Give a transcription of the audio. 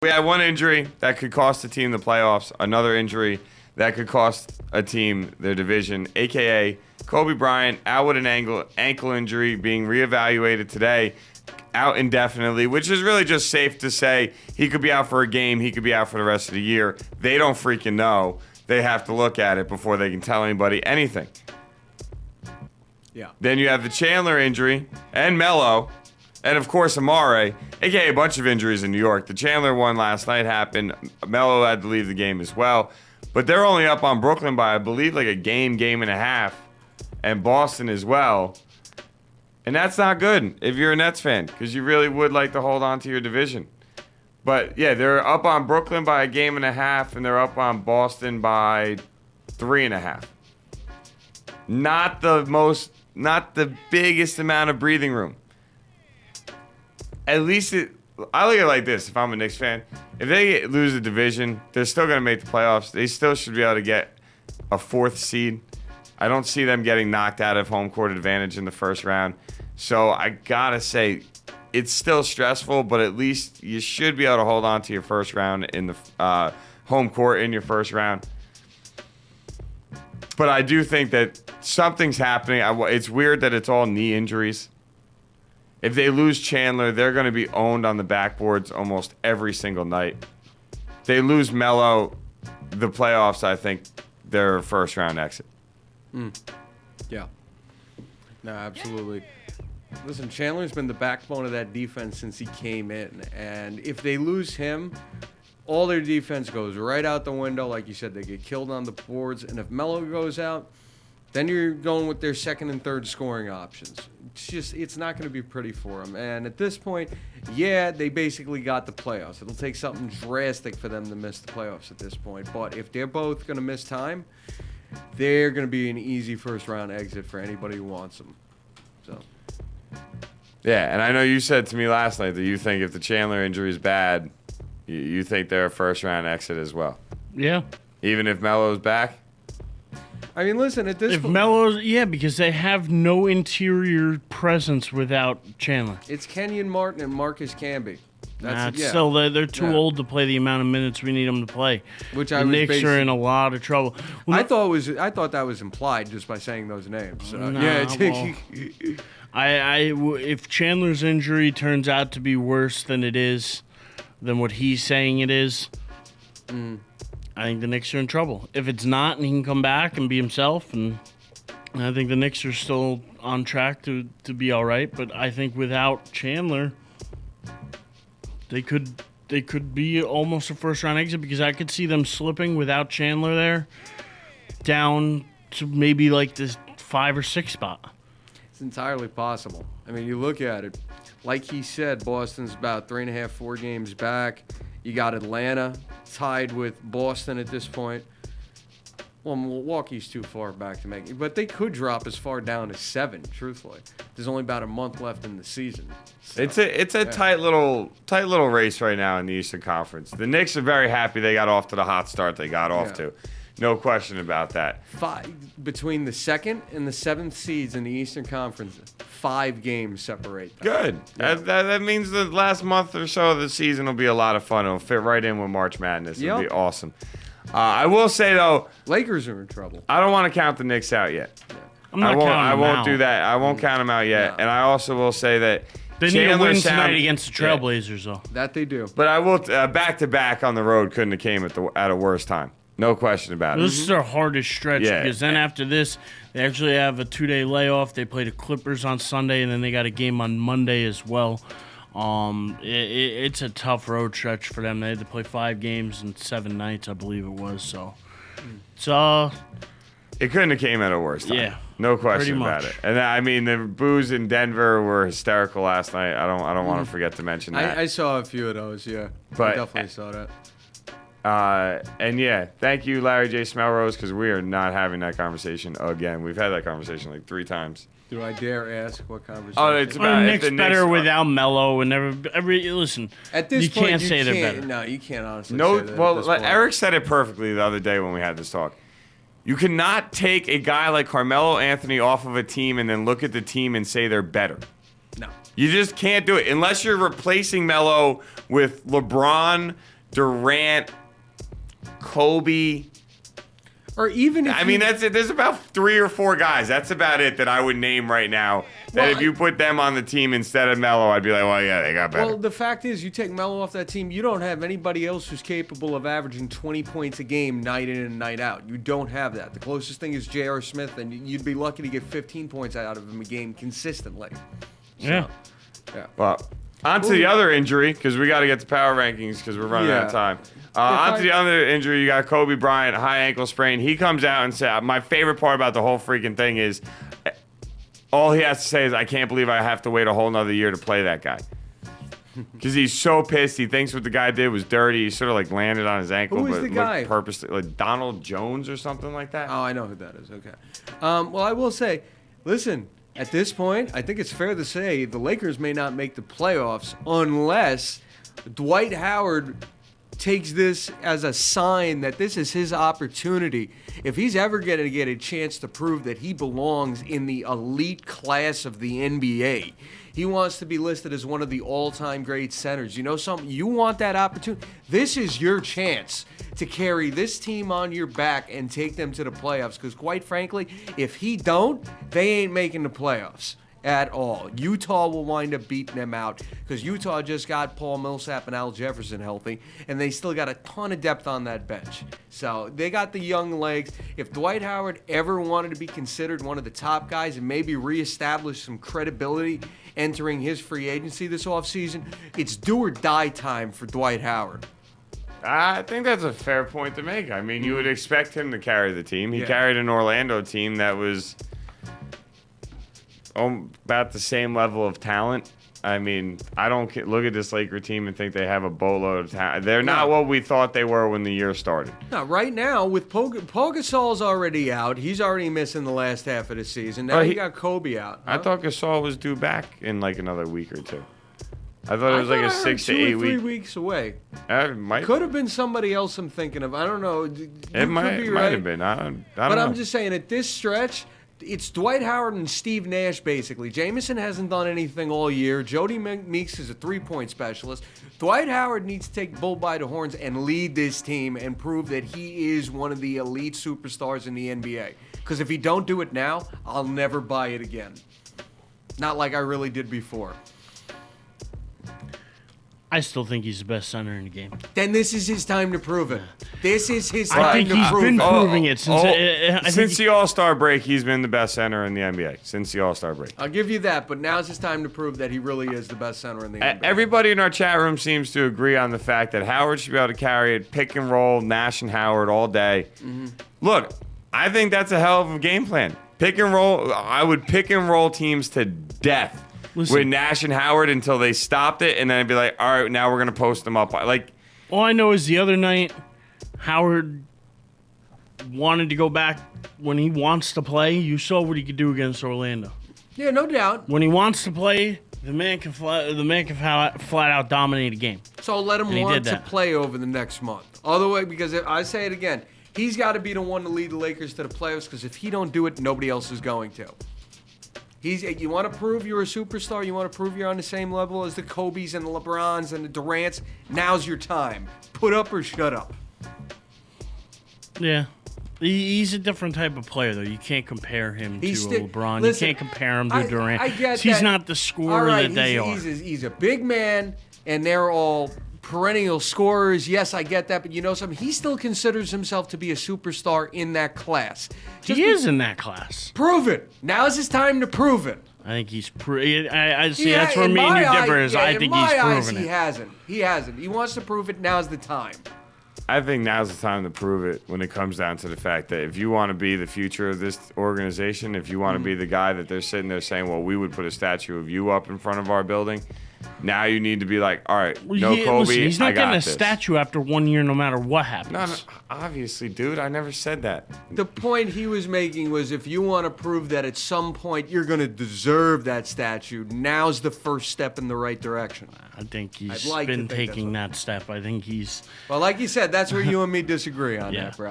We had one injury that could cost a team the playoffs, another injury that could cost a team their division, a.k.a. Kobe Bryant out with an ankle injury, being reevaluated today, out indefinitely, which is really just safe to say he could be out for a game, he could be out for the rest of the year. They don't freaking know. They have to look at it before they can tell anybody anything. Yeah. Then you have the Chandler injury and Melo. And, of course, Amare, a.k.a. a bunch of injuries in New York. The Chandler one last night happened. Melo had to leave the game as well. But they're only up on Brooklyn by, I believe, like a game and a half. And Boston as well. And that's not good if you're a Nets fan, because you really would like to hold on to your division. But, yeah, they're up on Brooklyn by a game and a half, and they're up on Boston by 3.5. Not the biggest amount of breathing room. At least I look at it like this. If I'm a Knicks fan, if they lose the division, they're still going to make the playoffs. They still should be able to get a 4th seed. I don't see them getting knocked out of home court advantage in the first round. So I got to say, it's still stressful, but at least you should be able to hold on to your first round in the home court in your first round. But I do think that something's happening. It's weird that it's all knee injuries. If they lose Chandler, they're going to be owned on the backboards almost every single night. If they lose Melo, the playoffs, I think they're a first-round exit. Yeah. No, absolutely. Listen, Chandler's been the backbone of that defense since he came in. And if they lose him, all their defense goes right out the window. Like you said, they get killed on the boards. And if Melo goes out, then you're going with their second and third scoring options. It's not going to be pretty for them. And at this point, yeah, they basically got the playoffs. It'll take something drastic for them to miss the playoffs at this point. But if they're both going to miss time, they're going to be an easy first-round exit for anybody who wants them. So. Yeah, and I know you said to me last night that you think if the Chandler injury is bad, you think they're a first-round exit as well. Yeah. Even if Melo's back? I mean, listen, at this point... If Melo's... Yeah, because they have no interior presence without Chandler. It's Kenyon Martin and Marcus Camby. Still, they're too old to play the amount of minutes we need them to play. The Knicks are in a lot of trouble. Well, I thought that was implied just by saying those names. So. If Chandler's injury turns out to be worse than what he's saying it is, I think the Knicks are in trouble. If it's not, and he can come back and be himself, and I think the Knicks are still on track to be all right. But I think without Chandler, they could be almost a first-round exit, because I could see them slipping without Chandler there down to maybe like this 5 or 6 spot. It's entirely possible. I mean, you look at it. Like he said, Boston's about 3.5, 4 games back. You got Atlanta tied with Boston at this point. Well, Milwaukee's too far back to make it, but they could drop as far down as 7. Truthfully, there's only about a month left in the season. So, it's a tight little race right now in the Eastern Conference. The Knicks are very happy they got off to the hot start they got off to. No question about that. Between the 2nd and the 7th seeds in the Eastern Conference, 5 games separate them. Good. Yeah. That means the last month or so of the season will be a lot of fun. It'll fit right in with March Madness. It'll be awesome. I will say, though, Lakers are in trouble. I don't want to count the Knicks out yet. Yeah. I won't do that. I won't count them out yet. And I also will say that they need to win tonight against the Trailblazers, though. That they do. But I will back-to-back on the road couldn't have came at a worse time. No question about it. This is their hardest stretch, because then after this, they actually have a 2-day layoff. They play the Clippers on Sunday, and then they got a game on Monday as well. It's a tough road stretch for them. They had to play 5 games in 7 nights, I believe it was. So, it couldn't have came at a worse time. Yeah, no question about it. And I mean, the boos in Denver were hysterical last night. I don't want to forget to mention that. I saw a few of those. Yeah, but I definitely saw that. And thank you, Larry J. Smelrose, because we are not having that conversation again. We've had that conversation like 3 times. Do I dare ask what conversation? Oh, it's about Knicks better without Melo, and listen. At this you point, can't say they're better. No, you can't honestly. Say that well, Erich said it perfectly the other day when we had this talk. You cannot take a guy like Carmelo Anthony off of a team and then look at the team and say they're better. No. You just can't do it unless you're replacing Melo with LeBron, Durant, Kobe. Or even if that's it. There's about 3 or 4 guys. That's about it that I would name right now. That if you put them on the team instead of Melo, I'd be like, well, yeah, they got better. Well, the fact is, you take Melo off that team, you don't have anybody else who's capable of averaging 20 points a game night in and night out. You don't have that. The closest thing is J.R. Smith, and you'd be lucky to get 15 points out of him a game consistently. Yeah. Well, on to the other injury, because we got to get to power rankings because we're running out of time. On to the other injury, you got Kobe Bryant, high ankle sprain. He comes out and says, my favorite part about the whole freaking thing is all he has to say is, I can't believe I have to wait a whole nother year to play that guy. Because he's so pissed. He thinks what the guy did was dirty. He sort of like landed on his ankle. Who is but the guy? Purposely, like Donald Jones or something like that. Oh, I know who that is. Okay. Well, I will say, listen, at this point, I think it's fair to say the Lakers may not make the playoffs unless Dwight Howard takes this as a sign that this is his opportunity. If he's ever going to get a chance to prove that he belongs in the elite class of the NBA, he wants to be listed as one of the all-time great centers. You know something? You want that opportunity. This is your chance to carry this team on your back and take them to the playoffs. Because quite frankly, if he don't, they ain't making the playoffs at all. Utah will wind up beating them out because Utah just got Paul Millsap and Al Jefferson healthy, and they still got a ton of depth on that bench. So they got the young legs. If Dwight Howard ever wanted to be considered one of the top guys and maybe reestablish some credibility entering his free agency this offseason, it's do or die time for Dwight Howard. I think that's a fair point to make. I mean, you would expect him to carry the team. He carried an Orlando team that was about the same level of talent. I mean, I don't look at this Laker team and think they have a boatload of talent. They're not what we thought they were when the year started. Now, right now, with Paul Gasol's already out. He's already missing the last half of the season. Now you got Kobe out. I thought Gasol was due back in like another week or two. I thought it was like a 6 to 8 week. 3 weeks away. Might Could have been somebody else I'm thinking of. I don't know. It might have been. I don't know. But I'm just saying, at this stretch, it's Dwight Howard and Steve Nash, basically. Jamison hasn't done anything all year. Jody Meeks is a three-point specialist. Dwight Howard needs to take bull by the horns and lead this team and prove that he is one of the elite superstars in the NBA. Because if he don't do it now, I'll never buy it again. Not like I really did before. I still think he's the best center in the game. Then this is his time to prove it. This is his time to prove it. I think he's been proving it since the All-Star break. He's been the best center in the NBA since the All-Star break. I'll give you that, but now's his time to prove that he really is the best center in the NBA. Everybody in our chat room seems to agree on the fact that Howard should be able to carry it, pick and roll, Nash and Howard all day. Mm-hmm. Look, I think that's a hell of a game plan. Pick and roll. I would pick and roll teams to death. Listen, with Nash and Howard until they stopped it, and then I'd be like, all right, now we're going to post them up. Like, all I know is the other night, Howard wanted to go back when he wants to play. You saw what he could do against Orlando. Yeah, no doubt. When he wants to play, the man can flat out dominate a game. So let him want to play over the next month. Otherwise, because I say it again, he's got to be the one to lead the Lakers to the playoffs, because if he don't do it, nobody else is going to. You want to prove you're a superstar? You want to prove you're on the same level as the Kobes and the LeBrons and the Durants? Now's your time. Put up or shut up. Yeah. He's a different type of player, though. You can't compare him to LeBron. Listen, you can't compare him to Durant. I get He's that. not the scorer that they are. He's a big man, and they're all perennial scorers. Yes, I get that, but you know something? He still considers himself to be a superstar in that class. He is in that class. Prove it. Now's his time to prove it. I think he's I see. That's where me and you differ. I think he's proven it. He hasn't. He wants to prove it. Now's the time. I think now's the time to prove it when it comes down to the fact that if you want to be the future of this organization, if you want to be the guy that they're sitting there saying, well, we would put a statue of you up in front of our building, now you need to be like, all right, Kobe, listen, he's not getting a this. statue after 1 year no matter what happens. No, obviously, dude. I never said that. The point he was making was if you want to prove that at some point you're going to deserve that statue, now's the first step in the right direction. I think he's been taking that step. I think he's... Well, like you said, that's where you and me disagree on that, bro.